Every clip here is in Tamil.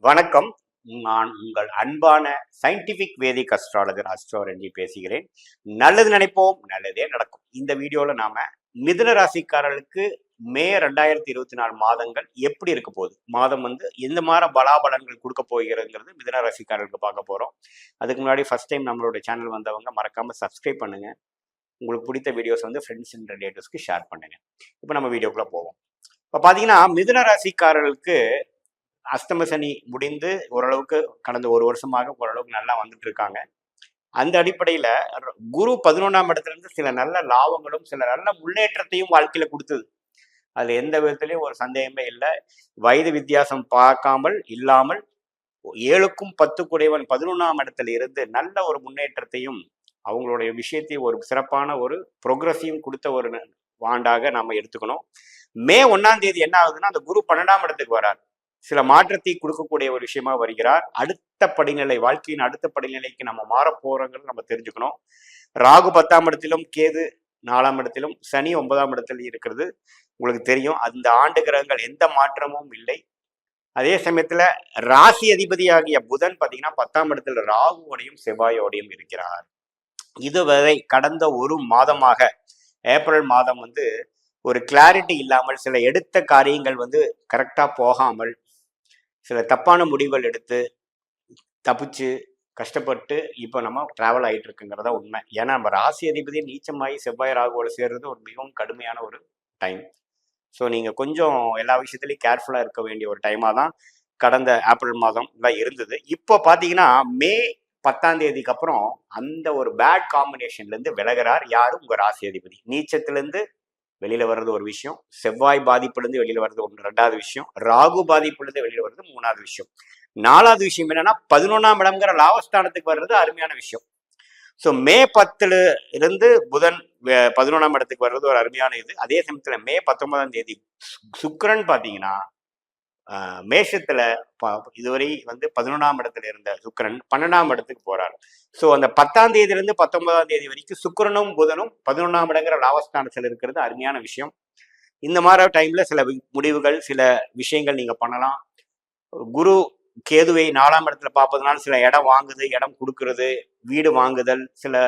வணக்கம். நான் உங்கள் அன்பான சயின்டிபிக் வேதிக் அஸ்ட்ராலஜர் அஸ்ட்ரோ ரஞ்சி பேசுகிறேன். நல்லது நினைப்போம், நல்லதே நடக்கும். இந்த வீடியோல நாம மிதுன ராசிக்காரர்களுக்கு மே 2024 மாதங்கள் எப்படி இருக்க போகுது, மாதம் எந்த மாதிரி பலாபலன்கள் கொடுக்க போகிறதுங்கிறது மிதுன ராசிக்காரர்களுக்கு பார்க்க போறோம். அதுக்கு முன்னாடி ஃபர்ஸ்ட் டைம் நம்மளோட சேனல் வந்தவங்க மறக்காம சப்ஸ்கிரைப் பண்ணுங்க. உங்களுக்கு பிடித்த வீடியோஸ் ஃப்ரெண்ட்ஸ் அண்ட் ரிலேட்டிவ்ஸ்க்கு ஷேர் பண்ணுங்க. இப்போ நம்ம வீடியோக்குள்ள போவோம். இப்போ பார்த்தீங்கன்னா மிதுன ராசிக்காரர்களுக்கு அஷ்டம சனி முடிந்து ஓரளவுக்கு கடந்த ஒரு வருஷமாக ஓரளவுக்கு நல்லா வந்துட்டு இருக்காங்க. அந்த அடிப்படையில குரு 11ஆம் இடத்துல இருந்து சில நல்ல லாபங்களும் சில நல்ல முன்னேற்றத்தையும் வாழ்க்கையில கொடுத்தது. அது எந்த விதத்திலையும் ஒரு சந்தேகமே இல்லை. வயது வித்தியாசம் பார்க்காமல் இல்லாமல் 7க்கும் 10 குடைவன் 11ஆம் இடத்துல இருந்து நல்ல ஒரு முன்னேற்றத்தையும் அவங்களுடைய விஷயத்தையும் ஒரு சிறப்பான ஒரு ப்ரோக்ரஸையும் கொடுத்த ஒரு ஆண்டாக நம்ம எடுத்துக்கணும். மே 1ஆம் தேதி என்ன ஆகுதுன்னா அந்த குரு 12ஆம் இடத்துக்கு வரார். சில மாற்றத்தை கொடுக்கக்கூடிய ஒரு விஷயமா வருகிறார். அடுத்த படிநிலை, வாழ்க்கையின் அடுத்த படிநிலைக்கு நம்ம மாற போறோங்கிறது நம்ம தெரிஞ்சுக்கணும். ராகு 10ஆம் இடத்திலும், கேது 4ஆம் இடத்திலும், சனி 9ஆம் இடத்தில் இருக்கிறது உங்களுக்கு தெரியும். அந்த ஆண்டு கிரகங்கள் எந்த மாற்றமும் இல்லை. அதே சமயத்துல ராசி அதிபதியாகிய புதன் பாத்தீங்கன்னா 10ஆம் இடத்துல ராகுவோடையும் செவ்வாயோடையும் இருக்கிறார். இதுவரை கடந்த ஒரு மாதமாக ஏப்ரல் மாதம் ஒரு கிளாரிட்டி இல்லாமல், சில எடுத்த காரியங்கள் கரெக்டா போகாமல், சில தப்பான முடிவுகள் எடுத்து தப்பிச்சு கஷ்டப்பட்டு இப்போ நம்ம டிராவல் ஆகிட்டு இருக்குங்கிறதா உண்மை. ஏன்னா நம்ம ராசி அதிபதி நீச்சமாகி செவ்வாய் ராகுவோட சேர்றது ஒரு மிகவும் கடுமையான ஒரு டைம். ஸோ நீங்கள் கொஞ்சம் எல்லா விஷயத்துலையும் கேர்ஃபுல்லாக இருக்க வேண்டிய ஒரு டைமாக தான் கடந்த ஏப்ரல் மாதம் தான் இருந்தது. இப்போ பார்த்தீங்கன்னா மே 10ஆம் தேதிக்கு அப்புறம் அந்த ஒரு பேட் காம்பினேஷன்லேருந்து விலகிறார். யாரும் உங்கள் ராசி அதிபதி நீச்சத்திலேருந்து வெளியில வர்றது ஒரு விஷயம், செவ்வாய் பாதிப்புலேருந்து வெளியில வர்றது ஒன்று, 2வது விஷயம், ராகு பாதிப்புலேருந்து வெளியில வர்றது 3வது விஷயம். 4வது விஷயம் என்னன்னா 11ஆம் இடம்ங்கிற லாபஸ்தானத்துக்கு வர்றது அருமையான விஷயம். ஸோ மே 10ல இருந்து புதன் 11ஆம் இடத்துக்கு வர்றது ஒரு அருமையான இது. அதே சமயத்துல மே 19ஆம் தேதி சுக்கிரன் பார்த்தீங்கன்னா மேஷத்துல இதுவரை 11ஆம் இடத்துல இருந்த சுக்கிரன் 12ஆம் இடத்துக்கு போறார். ஸோ அந்த 10ஆம் தேதியிலிருந்து 19ஆம் தேதி வரைக்கும் சுக்கிரனும் புதனும் 11ஆம் இடங்கிற லாபஸ்தானத்தில் இருக்கிறது அருமையான விஷயம். இந்த மாதிரி டைம்ல சில முடிவுகள், சில விஷயங்கள் நீங்க பண்ணலாம். குரு கேதுவை 4ஆம் இடத்துல பார்ப்பதனால சில இடம் வாங்குது, இடம் கொடுக்கறது, வீடு வாங்குதல், சில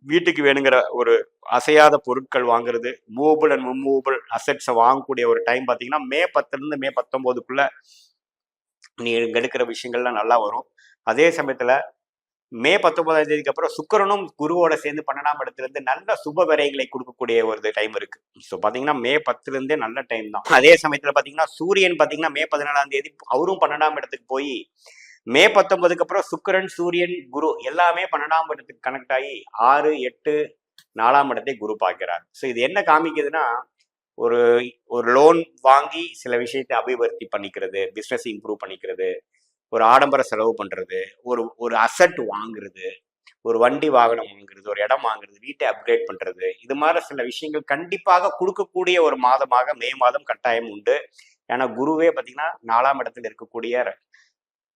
வீட்டுக்கு வேணுங்கிற ஒரு அசையாத பொருட்கள் வாங்குறது, மூவபிள் அண்ட் இம்மூவபிள் அசெட்ஸை வாங்கக்கூடிய ஒரு டைம் பார்த்தீங்கன்னா மே 10லேருந்து மே 19க்குள்ள நீங்க எடுக்கிற விஷயங்கள்லாம் நல்லா வரும். அதே சமயத்துல மே 19ஆம் தேதிக்கு அப்புறம் சுக்கிரனும் குருவோட சேர்ந்து 12ஆம் இடத்துல இருந்து நல்ல சுப விரைகளை கொடுக்கக்கூடிய ஒரு டைம் இருக்கு. ஸோ பாத்தீங்கன்னா மே 10ல இருந்தே நல்ல டைம் தான். அதே சமயத்துல பாத்தீங்கன்னா சூரியன் பாத்தீங்கன்னா மே 14ஆம் தேதி அவரும் 12ஆம் இடத்துக்கு போய் மே 19க்கு அப்புறம் சுக்கிரன், சூரியன், குரு எல்லாமே 12ஆம் இடத்துக்கு கனெக்ட் ஆகி 6, 8, 4ஆம் இடத்தை குரு பார்க்கிறார். ஸோ இது என்ன காமிக்குதுன்னா ஒரு ஒரு லோன் வாங்கி சில விஷயத்தை அபிவிருத்தி பண்ணிக்கிறது, பிஸ்னஸ் இம்ப்ரூவ் பண்ணிக்கிறது, ஒரு ஆடம்பர செலவு பண்றது, ஒரு அசட் வாங்குறது, ஒரு வண்டி வாகனம் வாங்குறது, ஒரு இடம் வாங்குறது, வீட்டை அப்கிரேட் பண்றது, இது மாதிரி சில விஷயங்கள் கண்டிப்பாக கொடுக்கக்கூடிய ஒரு மாதமாக மே மாதம் கட்டாயம் உண்டு. ஏன்னா குருவே பார்த்தீங்கன்னா 4ஆம் இடத்துல இருக்கக்கூடிய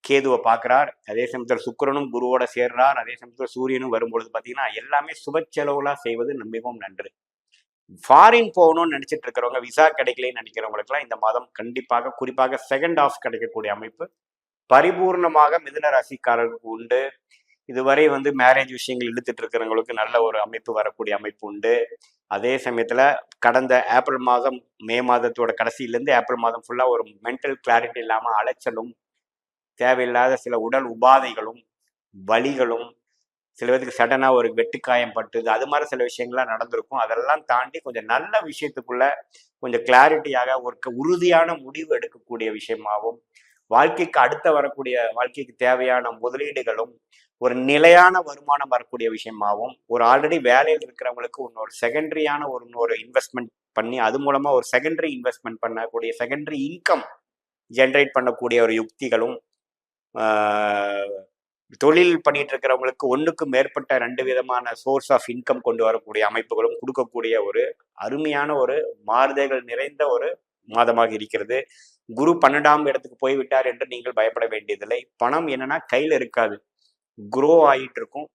கேதுவை பார்க்கிறார். அதே சமயத்தில் சுக்கிரனும் குருவோட சேர்றார். அதே சமயத்தில் சூரியனும் வரும்பொழுது பார்த்தீங்கன்னா எல்லாமே சுப செலவுலாம் செய்வது மிகவும் நன்று. ஃபாரின் போகணும்னு நினைச்சிட்டு இருக்கிறவங்க, விசா கிடைக்கலன்னு நினைக்கிறவங்களுக்குலாம் இந்த மாதம் கண்டிப்பாக, குறிப்பாக செகண்ட் ஆஃப் கிடைக்கக்கூடிய அமைப்பு பரிபூர்ணமாக மிதுன ராசிக்காரர்களுக்கு உண்டு. இதுவரை மேரேஜ் விஷயங்கள் இழுத்துட்டு இருக்கிறவங்களுக்கு நல்ல ஒரு அமைப்பு வரக்கூடிய அமைப்பு உண்டு. அதே சமயத்துல கடந்த ஏப்ரல் மாதம், மே மாதத்தோட கடைசியிலேருந்து ஏப்ரல் மாதம் ஃபுல்லா ஒரு மென்டல் கிளாரிட்டி இல்லாம அலைச்சலும், தேவையில்லாத சில உடல் உபாதைகளும், வலிகளும், சில பேருக்கு சடனா ஒரு வெட்டுக்காயம் பட்டுது, அது மாதிரி சில விஷயங்கள்லாம் நடந்திருக்கும். அதெல்லாம் தாண்டி கொஞ்சம் நல்ல விஷயத்துக்குள்ள கொஞ்சம் கிளாரிட்டியாக ஒரு உறுதியான முடிவு எடுக்கக்கூடிய விஷயமாகவும், வாழ்க்கைக்கு அடுத்த வரக்கூடிய வாழ்க்கைக்கு தேவையான முதலீடுகளும் ஒரு நிலையான வருமானம் வரக்கூடிய விஷயமாகவும், ஒரு ஆல்ரெடி வேலையில் இருக்கிறவங்களுக்கு இன்னொரு செகண்டரியான இன்னொரு இன்வெஸ்ட்மெண்ட் பண்ணி அது மூலமா ஒரு செகண்டரி இன்வெஸ்ட்மெண்ட் பண்ணக்கூடிய செகண்டரி இன்கம் ஜென்ரேட் பண்ணக்கூடிய ஒரு யுக்திகளும், தொழில் பண்ணிட்டு இருக்கிறவங்களுக்கு ஒன்றுக்கு மேற்பட்ட 2 விதமான சோர்ஸ் ஆஃப் இன்கம் கொண்டு வரக்கூடிய அமைப்புகளும் கொடுக்கக்கூடிய ஒரு அருமையான ஒரு மாறுதல்கள் நிறைந்த ஒரு மாதமாக இருக்கிறது. குரு 12ஆம் இடத்துக்கு போய்விட்டார் என்று நீங்கள் பயப்பட வேண்டியதில்லை. பணம் என்னன்னா கையில இருக்காது, குரோ ஆகிட்டு இருக்கும்,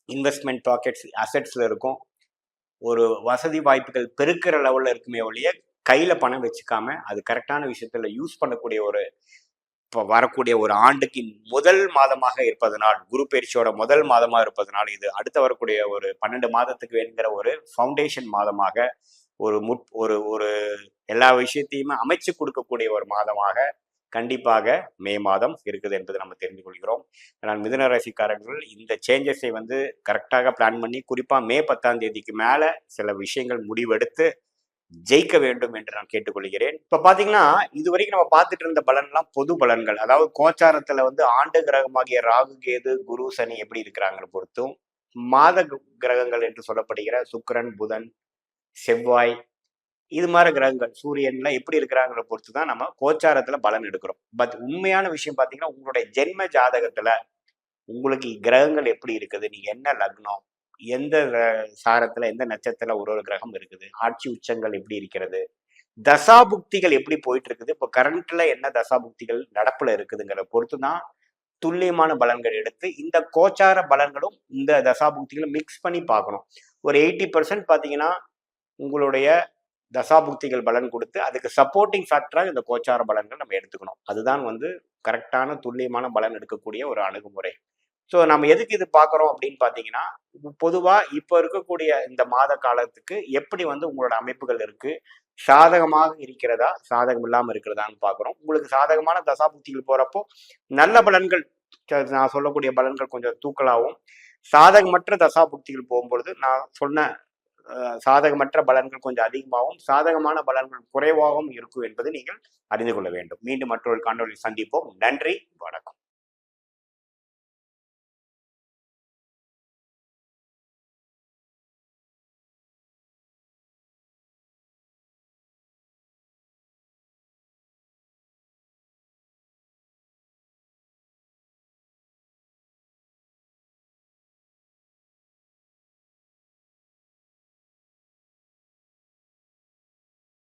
இன்வெஸ்ட்மெண்ட் பாக்கெட்ஸ் அசெட்ஸ்ல இருக்கும், ஒரு வசதி வாய்ப்புகள் பெருக்கிற லெவல்ல இருக்குமே ஒழிய கையில பணம் வச்சுக்காம அது கரெக்டான விஷயத்துல யூஸ் பண்ணக்கூடிய ஒரு இப்போ வரக்கூடிய ஒரு ஆண்டுக்கு முதல் மாதமாக இருப்பதனால், குரு பயிற்சியோட முதல் மாதமாக இருப்பதனால், இது அடுத்து வரக்கூடிய ஒரு 12 மாதத்துக்கு வேணுங்கிற ஒரு ஃபவுண்டேஷன் மாதமாக, ஒரு ஒரு எல்லா விஷயத்தையுமே அமைச்சு கொடுக்கக்கூடிய ஒரு மாதமாக கண்டிப்பாக மே மாதம் இருக்குது என்பதை நம்ம தெரிந்து கொள்கிறோம். ஆனால் மிதுன ராசிக்காரர்கள் இந்த சேஞ்சஸை வந்து கரெக்டாக பிளான் பண்ணி, குறிப்பாக மே 10ஆம் தேதிக்கு மேலே சில விஷயங்கள் முடிவெடுத்து ஜெயிக்க வேண்டும் என்று நான் கேட்டுக்கொள்கிறேன். இப்ப பாத்தீங்கன்னா இதுவரைக்கும் நம்ம பார்த்துட்டு இருந்த பலன்லாம் பொது பலன்கள். அதாவது கோச்சாரத்துல வந்து ஆண்டு கிரகமாகிய ராகு, கேது, குரு, சனி எப்படி இருக்கிறாங்கன்னு பொறுத்தும், மாத கிரகங்கள் என்று சொல்லப்படுகிற சுக்கிரன், புதன், செவ்வாய் இது மாதிரி கிரகங்கள் சூரியன்லாம் எப்படி இருக்கிறாங்கிற பொறுத்து தான் நம்ம கோச்சாரத்துல பலன் எடுக்கிறோம். பட் உண்மையான விஷயம் பாத்தீங்கன்னா உங்களுடைய ஜென்ம ஜாதகத்துல உங்களுக்கு கிரகங்கள் எப்படி இருக்குது, நீங்க என்ன லக்னம், எந்த சாரத்துல எந்த நட்சத்திரத்துல ஒரு கிரகம் இருக்குது, ஆட்சி உச்சங்கள் எப்படி இருக்கிறது, தசாபுக்திகள் எப்படி போயிட்டு இருக்குது, இப்போ கரண்ட்ல என்ன தசாபுக்திகள் நடப்புல இருக்குதுங்கிற பொறுத்து தான் துல்லியமான பலன்கள் எடுத்து இந்த கோச்சார பலன்களும் இந்த தசாபுக்திகளும் மிக்ஸ் பண்ணி பார்க்கணும். ஒரு 80% பார்த்தீங்கன்னா உங்களுடைய தசாபுக்திகள் பலன் கொடுத்து அதுக்கு சப்போர்ட்டிங் ஃபேக்டராக இந்த கோச்சார பலன்கள் நம்ம எடுத்துக்கணும். அதுதான் வந்து கரெக்டான துல்லியமான பலன் எடுக்கக்கூடிய ஒரு அணுகுமுறை. ஸோ நம்ம எதுக்கு இது பார்க்குறோம் அப்படின்னு பார்த்தீங்கன்னா, பொதுவாக இப்போ இருக்கக்கூடிய இந்த மாத காலத்துக்கு எப்படி வந்து உங்களோட அமைப்புகள் இருக்கு, சாதகமாக இருக்கிறதா, சாதகம் இல்லாமல் இருக்கிறதான்னு பார்க்குறோம். உங்களுக்கு சாதகமான தசாபுக்திகள் போகிறப்போ நல்ல பலன்கள், நான் சொல்லக்கூடிய பலன்கள் கொஞ்சம் தூக்கலாகவும், சாதகமற்ற தசாபுக்திகள் போகும்பொழுது நான் சொன்ன சாதகமற்ற பலன்கள் கொஞ்சம் அதிகமாகவும், சாதகமான பலன்கள் குறைவாகவும் இருக்கும் என்பதை நீங்கள் அறிந்து கொள்ள வேண்டும். மீண்டும் மற்றொரு காணொலியில் சந்திப்போம். நன்றி, வணக்கம்.